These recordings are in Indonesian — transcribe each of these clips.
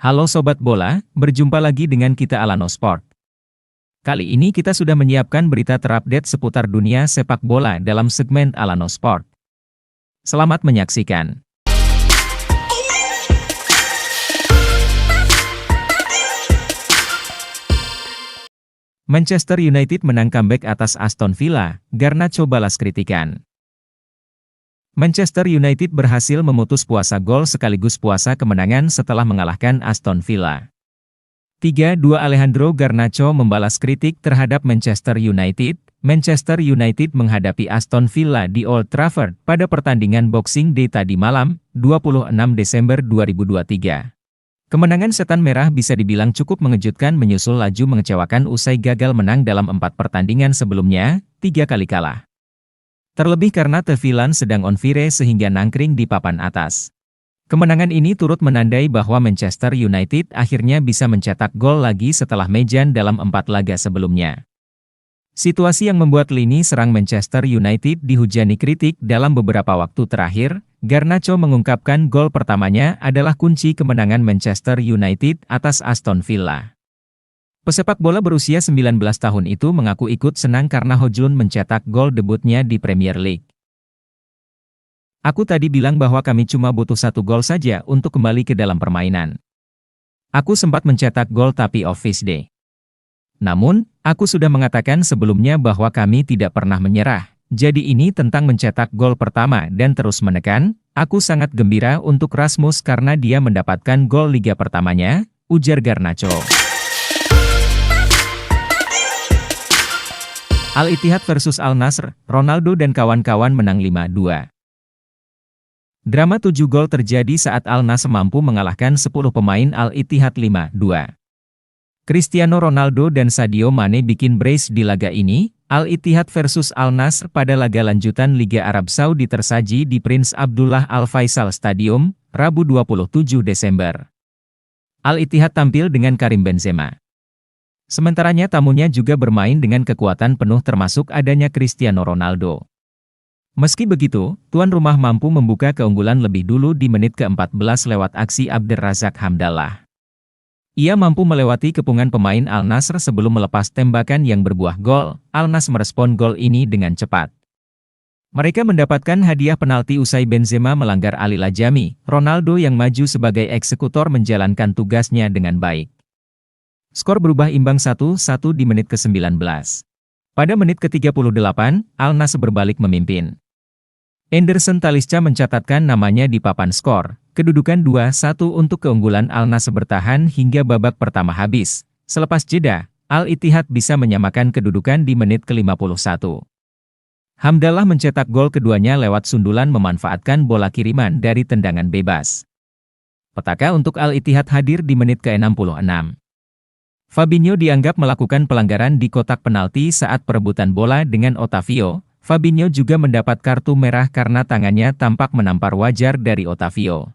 Halo Sobat Bola, berjumpa lagi dengan kita Alano Sport. Kali ini kita sudah menyiapkan berita terupdate seputar dunia sepak bola dalam segmen Alano Sport. Selamat menyaksikan. Manchester United menang comeback atas Aston Villa, Garnacho balas kritikan. Manchester United berhasil memutus puasa gol sekaligus puasa kemenangan setelah mengalahkan Aston Villa. 3-2 Alejandro Garnacho membalas kritik terhadap Manchester United. Manchester United menghadapi Aston Villa di Old Trafford pada pertandingan Boxing Day tadi malam, 26 Desember 2023. Kemenangan Setan Merah bisa dibilang cukup mengejutkan menyusul laju mengecewakan usai gagal menang dalam 4 pertandingan sebelumnya, 3 kali kalah. Terlebih karena The Villain sedang on fire sehingga nangkring di papan atas. Kemenangan ini turut menandai bahwa Manchester United akhirnya bisa mencetak gol lagi setelah mejan dalam 4 laga sebelumnya. Situasi yang membuat lini serang Manchester United dihujani kritik dalam beberapa waktu terakhir. Garnacho mengungkapkan gol pertamanya adalah kunci kemenangan Manchester United atas Aston Villa. Pesepak bola berusia 19 tahun itu mengaku ikut senang karena Hojlund mencetak gol debutnya di Premier League. Aku tadi bilang bahwa kami cuma butuh 1 gol saja untuk kembali ke dalam permainan. Aku sempat mencetak gol tapi off field day. Namun, aku sudah mengatakan sebelumnya bahwa kami tidak pernah menyerah. Jadi ini tentang mencetak gol pertama dan terus menekan. Aku sangat gembira untuk Rasmus karena dia mendapatkan gol liga pertamanya, ujar Garnacho. Al-Ittihad versus Al-Nassr, Ronaldo dan kawan-kawan menang 5-2. Drama 7 gol terjadi saat Al-Nassr mampu mengalahkan 10 pemain Al-Ittihad 5-2. Cristiano Ronaldo dan Sadio Mane bikin brace di laga ini. Al-Ittihad versus Al-Nassr pada laga lanjutan Liga Arab Saudi tersaji di Prince Abdullah Al Faisal Stadium, Rabu 27 Desember. Al-Ittihad tampil dengan Karim Benzema. Sementaranya tamunya juga bermain dengan kekuatan penuh termasuk adanya Cristiano Ronaldo. Meski begitu, tuan rumah mampu membuka keunggulan lebih dulu di menit ke-14 lewat aksi Abderrazak Hamdallah. Ia mampu melewati kepungan pemain Al-Nassr sebelum melepas tembakan yang berbuah gol. Al-Nassr merespon gol ini dengan cepat. Mereka mendapatkan hadiah penalti usai Benzema melanggar Ali Lajami. Ronaldo yang maju sebagai eksekutor menjalankan tugasnya dengan baik. Skor berubah imbang 1-1 di menit ke-19. Pada menit ke-38, Al-Nassr berbalik memimpin. Anderson Talisca mencatatkan namanya di papan skor. Kedudukan 2-1 untuk keunggulan Al-Nassr bertahan hingga babak pertama habis. Selepas jeda, Al-Ittihad bisa menyamakan kedudukan di menit ke-51. Hamdallah mencetak gol keduanya lewat sundulan memanfaatkan bola kiriman dari tendangan bebas. Petaka untuk Al-Ittihad hadir di menit ke-66. Fabinho dianggap melakukan pelanggaran di kotak penalti saat perebutan bola dengan Otavio. Fabinho juga mendapat kartu merah karena tangannya tampak menampar wajar dari Otavio.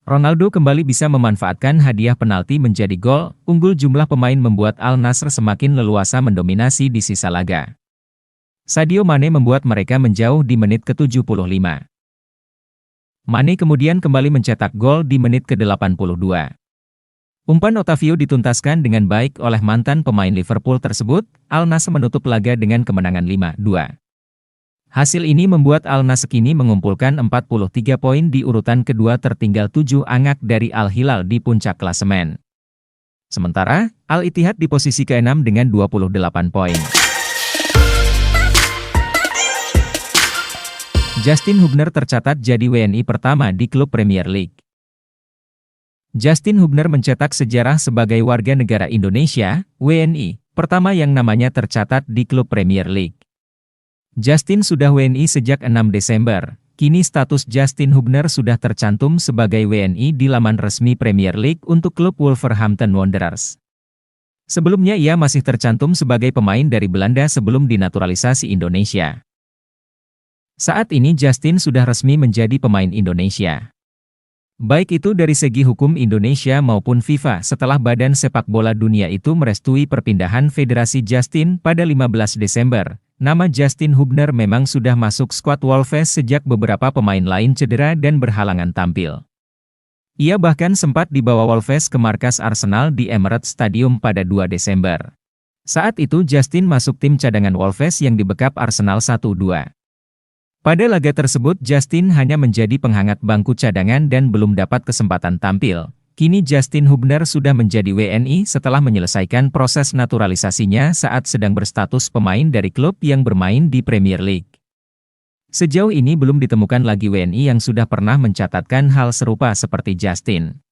Ronaldo kembali bisa memanfaatkan hadiah penalti menjadi gol. Unggul jumlah pemain membuat Al-Nassr semakin leluasa mendominasi di sisa laga. Sadio Mane membuat mereka menjauh di menit ke-75. Mane kemudian kembali mencetak gol di menit ke-82. Umpan Otavio dituntaskan dengan baik oleh mantan pemain Liverpool tersebut. Al-Nassr menutup laga dengan kemenangan 5-2. Hasil ini membuat Al-Nassr kini mengumpulkan 43 poin di urutan kedua tertinggal 7 angka dari Al-Hilal di puncak klasemen. Sementara, Al-Ittihad di posisi ke-6 dengan 28 poin. Justin Hubner tercatat jadi WNI pertama di klub Premier League. Justin Hubner mencetak sejarah sebagai warga negara Indonesia, WNI, pertama yang namanya tercatat di klub Premier League. Justin sudah WNI sejak 6 Desember, kini status Justin Hubner sudah tercantum sebagai WNI di laman resmi Premier League untuk klub Wolverhampton Wanderers. Sebelumnya ia masih tercantum sebagai pemain dari Belanda sebelum dinaturalisasi Indonesia. Saat ini Justin sudah resmi menjadi pemain Indonesia. Baik itu dari segi hukum Indonesia maupun FIFA setelah Badan Sepak Bola Dunia itu merestui perpindahan Federasi Justin pada 15 Desember. Nama Justin Hubner memang sudah masuk skuad Wolves sejak beberapa pemain lain cedera dan berhalangan tampil. Ia bahkan sempat dibawa Wolves ke markas Arsenal di Emirates Stadium pada 2 Desember. Saat itu Justin masuk tim cadangan Wolves yang dibekap Arsenal 1-2. Pada laga tersebut Justin hanya menjadi penghangat bangku cadangan dan belum dapat kesempatan tampil. Kini Justin Hubner sudah menjadi WNI setelah menyelesaikan proses naturalisasinya saat sedang berstatus pemain dari klub yang bermain di Premier League. Sejauh ini belum ditemukan lagi WNI yang sudah pernah mencatatkan hal serupa seperti Justin.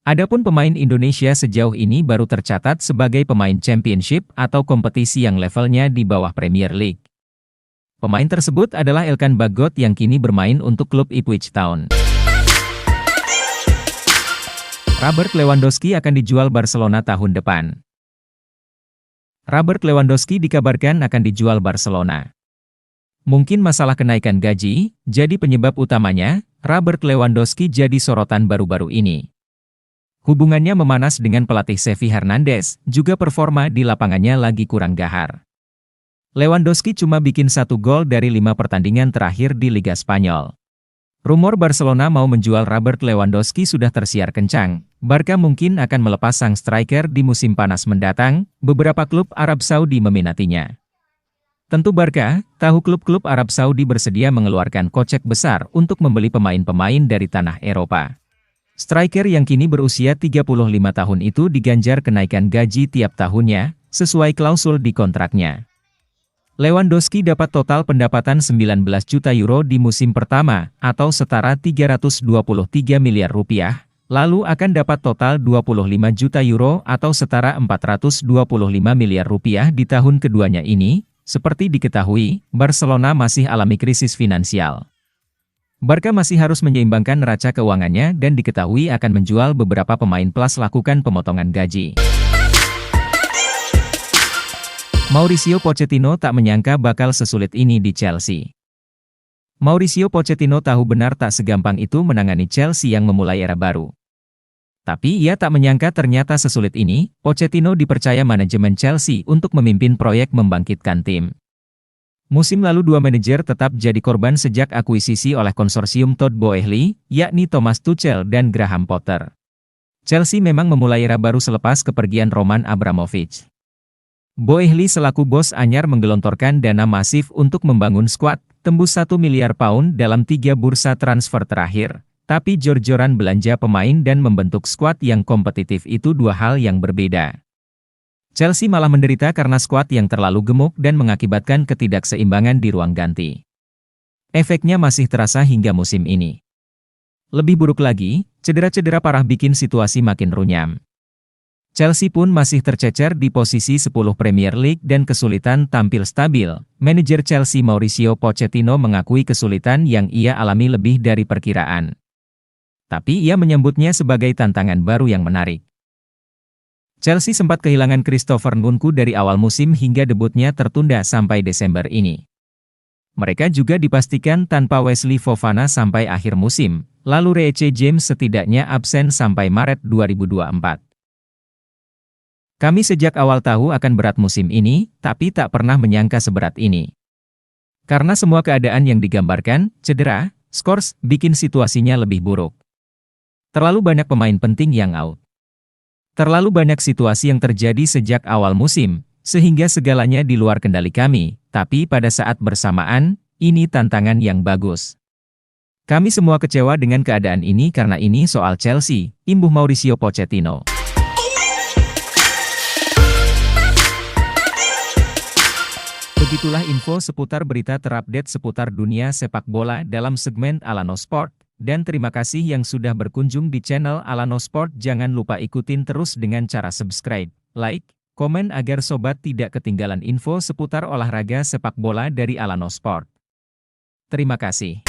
Adapun pemain Indonesia sejauh ini baru tercatat sebagai pemain Championship atau kompetisi yang levelnya di bawah Premier League. Pemain tersebut adalah Ilkan Bagot yang kini bermain untuk klub Ipswich Town. Robert Lewandowski akan dijual Barcelona tahun depan. Robert Lewandowski dikabarkan akan dijual Barcelona. Mungkin masalah kenaikan gaji, jadi penyebab utamanya, Robert Lewandowski jadi sorotan baru-baru ini. Hubungannya memanas dengan pelatih Xavi Hernandez, juga performa di lapangannya lagi kurang gahar. Lewandowski cuma bikin 1 gol dari 5 pertandingan terakhir di Liga Spanyol. Rumor Barcelona mau menjual Robert Lewandowski sudah tersiar kencang. Barca mungkin akan melepas sang striker di musim panas mendatang, beberapa klub Arab Saudi meminatinya. Tentu Barca, tahu klub-klub Arab Saudi bersedia mengeluarkan kocek besar untuk membeli pemain-pemain dari tanah Eropa. Striker yang kini berusia 35 tahun itu diganjar kenaikan gaji tiap tahunnya, sesuai klausul di kontraknya. Lewandowski dapat total pendapatan 19 juta euro di musim pertama, atau setara 323 miliar rupiah, lalu akan dapat total 25 juta euro atau setara 425 miliar rupiah di tahun keduanya ini. Seperti diketahui, Barcelona masih alami krisis finansial. Barca masih harus menyeimbangkan neraca keuangannya dan diketahui akan menjual beberapa pemain plus lakukan pemotongan gaji. Mauricio Pochettino tak menyangka bakal sesulit ini di Chelsea. Mauricio Pochettino tahu benar tak segampang itu menangani Chelsea yang memulai era baru. Tapi ia tak menyangka ternyata sesulit ini, Pochettino dipercaya manajemen Chelsea untuk memimpin proyek membangkitkan tim. Musim lalu 2 manajer tetap jadi korban sejak akuisisi oleh konsorsium Todd Boehly, yakni Thomas Tuchel dan Graham Potter. Chelsea memang memulai era baru selepas kepergian Roman Abramovich. Boehly selaku bos anyar menggelontorkan dana masif untuk membangun skuad, tembus 1 miliar pound dalam 3 bursa transfer terakhir. Tapi jor-joran belanja pemain dan membentuk skuad yang kompetitif itu dua hal yang berbeda. Chelsea malah menderita karena skuad yang terlalu gemuk dan mengakibatkan ketidakseimbangan di ruang ganti. Efeknya masih terasa hingga musim ini. Lebih buruk lagi, cedera-cedera parah bikin situasi makin runyam. Chelsea pun masih tercecer di posisi 10 Premier League dan kesulitan tampil stabil. Manajer Chelsea Mauricio Pochettino mengakui kesulitan yang ia alami lebih dari perkiraan. Tapi ia menyebutnya sebagai tantangan baru yang menarik. Chelsea sempat kehilangan Christopher Nkunku dari awal musim hingga debutnya tertunda sampai Desember ini. Mereka juga dipastikan tanpa Wesley Fofana sampai akhir musim, lalu Reece James setidaknya absen sampai Maret 2024. Kami sejak awal tahu akan berat musim ini, tapi tak pernah menyangka seberat ini. Karena semua keadaan yang digambarkan, cedera, skors, bikin situasinya lebih buruk. Terlalu banyak pemain penting yang out. Terlalu banyak situasi yang terjadi sejak awal musim, sehingga segalanya di luar kendali kami, tapi pada saat bersamaan, ini tantangan yang bagus. Kami semua kecewa dengan keadaan ini karena ini soal Chelsea, imbuh Mauricio Pochettino. Begitulah info seputar berita terupdate seputar dunia sepak bola dalam segmen Alano Sport. Dan terima kasih yang sudah berkunjung di channel Alano Sport. Jangan lupa ikutin terus dengan cara subscribe, like, komen agar sobat tidak ketinggalan info seputar olahraga sepak bola dari Alano Sport. Terima kasih.